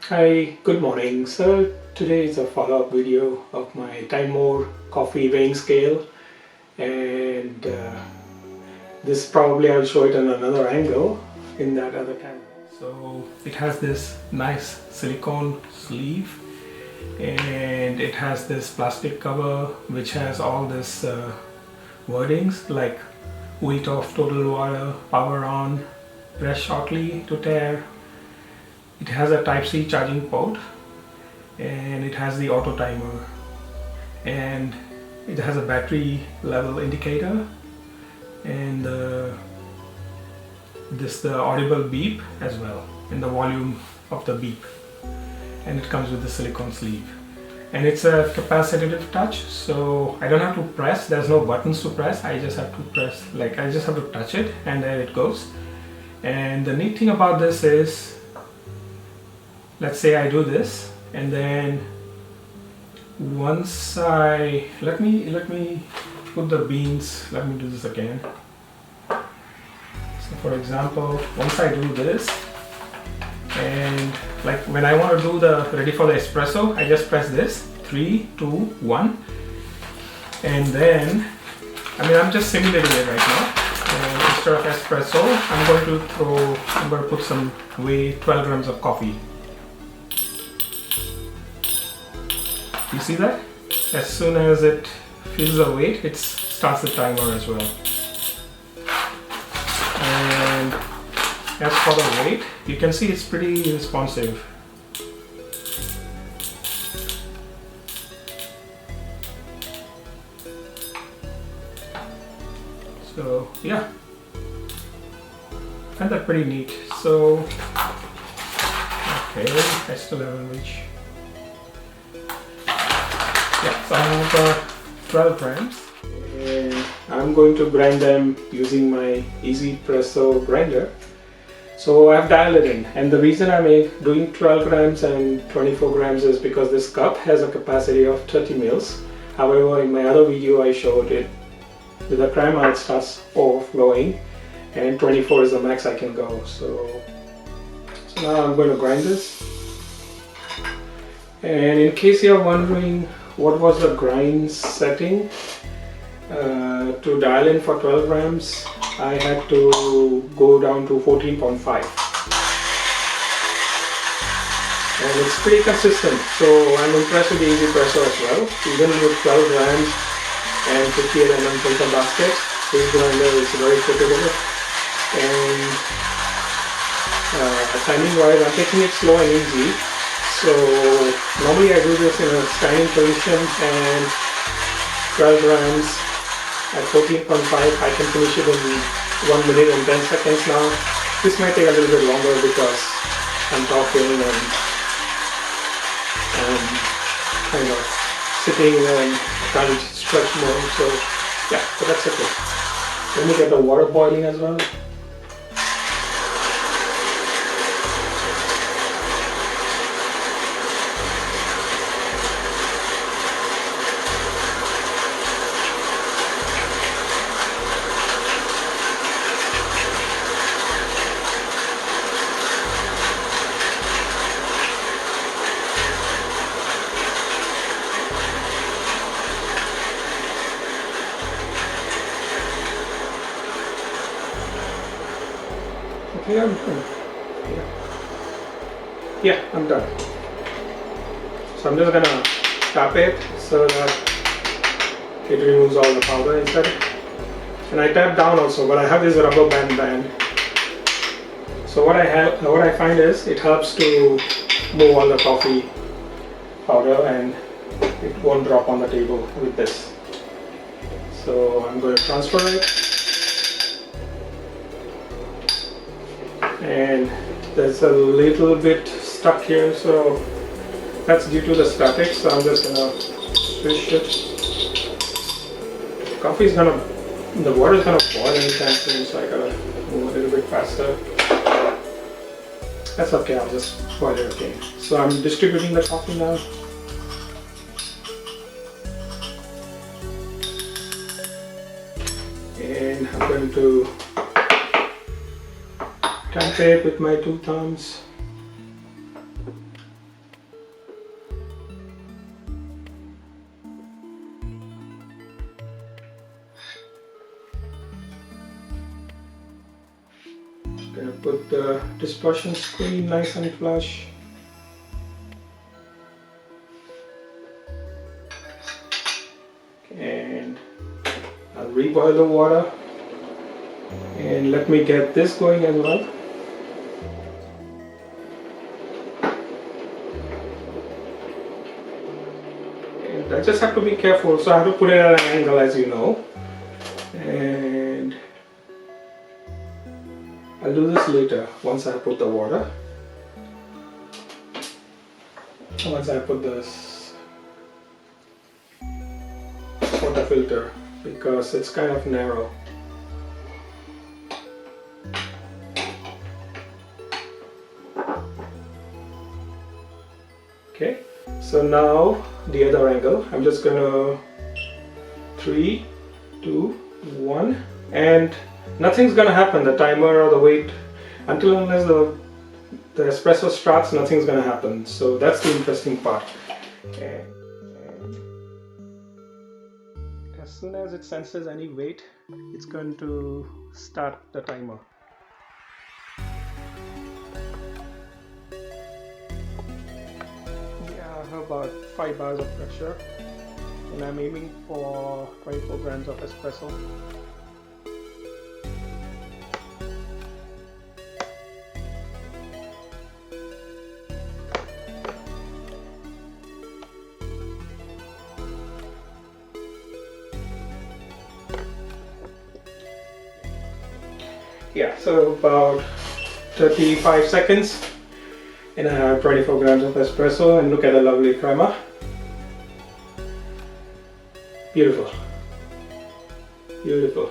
Hi, good morning. So today is a follow-up video of my Timemore coffee weighing scale, and this probably I'll show it on another angle in that other camera. So it has this nice silicone sleeve, and it has this plastic cover which has all this wordings like weight off, total water, power on, press shortly to tare. It has a Type-C charging port, and it has the auto timer, and it has a battery level indicator, and the audible beep as well, and the volume of the beep, and it comes with the silicone sleeve, and it's a capacitive touch, so I don't have to press. There's no buttons to press. I just have to press, like I just have to touch it, and there it goes. And the neat thing about this is, let's say I do this, and then once let me put the beans, let me do this again. So for example, once I do this, and like when I want to do the ready for the espresso, I just press this 3, 2, 1, and then I'm just simulating it right now. And instead of espresso, I'm going to put some 12 grams of coffee. You see that? As soon as it feels the weight, it starts the timer as well. And as for the weight, you can see it's pretty responsive. So yeah, I find that pretty neat. So okay, I still haven't reached. Yeah, so I have 12 grams, and I'm going to grind them using my 1ZPRESSO grinder. So I've dialed it in, and the reason I'm doing 12 grams and 24 grams is because this cup has a capacity of 30 mils. However, in my other video I showed it with a crema it starts overflowing, and 24 is the max I can go. So now I'm going to grind this. And in case you're wondering what was the grind setting to dial in for 12 grams, I had to go down to 14.5, and it's pretty consistent. So I'm impressed with the 1ZPRESSO as well. Even with 12 grams and 58 mm filter basket, this grinder is very capable. And timing wise, I'm taking it slow and easy. So normally I do this in a standing position, and 12 grams at 14.5, I can finish it in 1 minute and 10 seconds now. This might take a little bit longer because I'm talking and kind of sitting and can't stretch more. So yeah, but that's okay. Let me get the water boiling as well. Okay, I'm done. Yeah, I'm done. So I'm just gonna tap it so that it removes all the powder inside. And I tap down also, but I have this rubber band. So what I find is it helps to move all the coffee powder, and it won't drop on the table with this. So I'm going to transfer it. And there's a little bit stuck here, so that's due to the static. So I'm just gonna swish it. The water is gonna boil anytime soon, so I gotta move a little bit faster. That's okay, I'll just boil it again. So I'm distributing the coffee now. And I'm going to tap it with my 2 thumbs. dispersion screen nice and flush. And I'll reboil the water, and let me get this going as well. And I just have to be careful, so I have to put it at an angle, as you know. And I'll do this later once I put the water. Once I put this water filter, because it's kind of narrow. Okay, so now the other angle. I'm just gonna 3, 2, 1, and nothing's gonna happen. The timer or the wait until unless the espresso starts, nothing's gonna happen. So that's the interesting part. And as soon as it senses any weight, it's going to start the timer. Yeah, I have about 5 bars of pressure, and I'm aiming for 24 grams of espresso. Yeah, so about 35 seconds, and I have 24 grams of espresso, and look at the lovely crema. Beautiful, beautiful.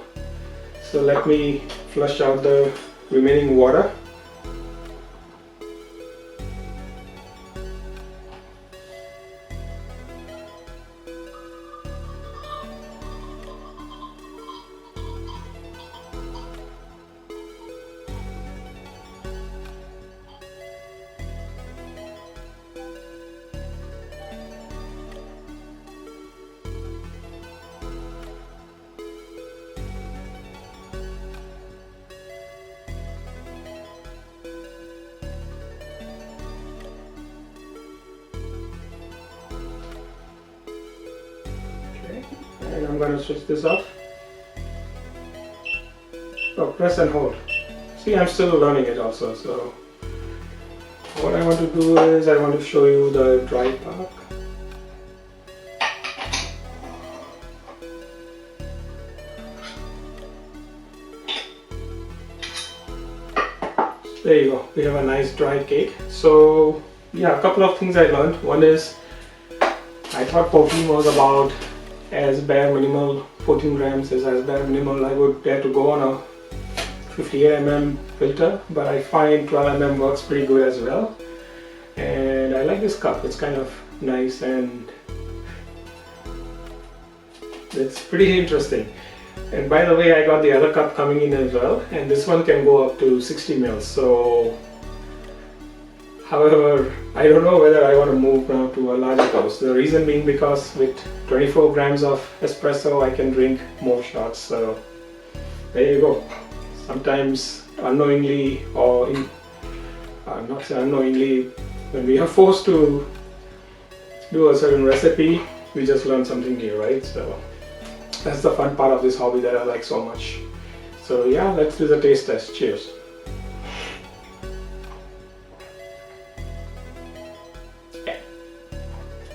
So let me flush out the remaining water. And I'm going to switch this off. Oh, press and hold. See, I'm still learning it also. So what I want to do is I want to show you the dry part. There you go. We have a nice dry cake. So yeah, a couple of things I learned. One is I thought 14 was about as bare minimal, 14 grams is as bare minimal. I would dare to go on a 58 mm filter, but I find 12 mm works pretty good as well. And I like this cup, it's kind of nice and it's pretty interesting. And by the way, I got the other cup coming in as well, and this one can go up to 60 ml. So however, I don't know whether I want to move now to a larger dose. The reason being because with 24 grams of espresso I can drink more shots. So there you go. Sometimes unknowingly, or not say unknowingly, when we are forced to do a certain recipe, we just learn something new, right? So that's the fun part of this hobby that I like so much. So yeah, let's do the taste test. Cheers.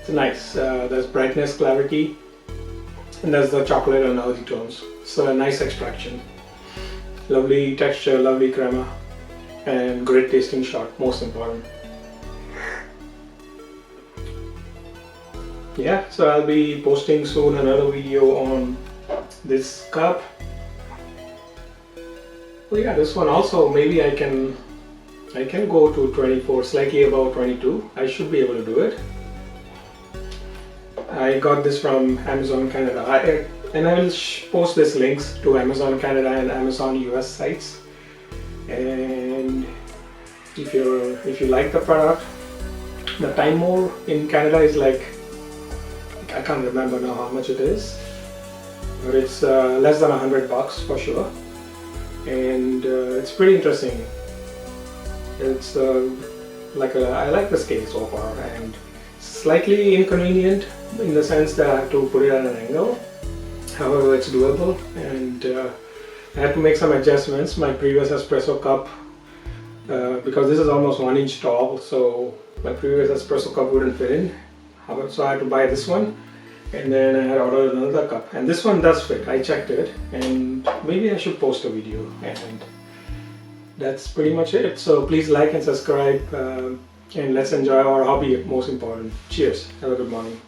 It's nice. There's brightness, clarity, and there's the chocolate and earthy tones. So a nice extraction. Lovely texture, lovely crema, and great tasting shot, most important. Yeah, so I'll be posting soon another video on this cup. Oh yeah, this one also, maybe I can go to 24, slightly above 22. I should be able to do it. I got this from Amazon Canada, and I will post these links to Amazon Canada and Amazon US sites. And if you like the product, the Timemore in Canada is like, I can't remember now how much it is, but it's less than $100 for sure, and it's pretty interesting. It's I like the scale so far, and slightly inconvenient in the sense that I have to put it at an angle. However, it's doable, and I had to make some adjustments. My previous espresso cup, because this is almost 1 inch tall, so my previous espresso cup wouldn't fit in. So I had to buy this one, and then I had ordered another cup, and this one does fit. I checked it, and maybe I should post a video, and that's pretty much it. So please like and subscribe, and let's enjoy our hobby, most important. Cheers. Have a good morning.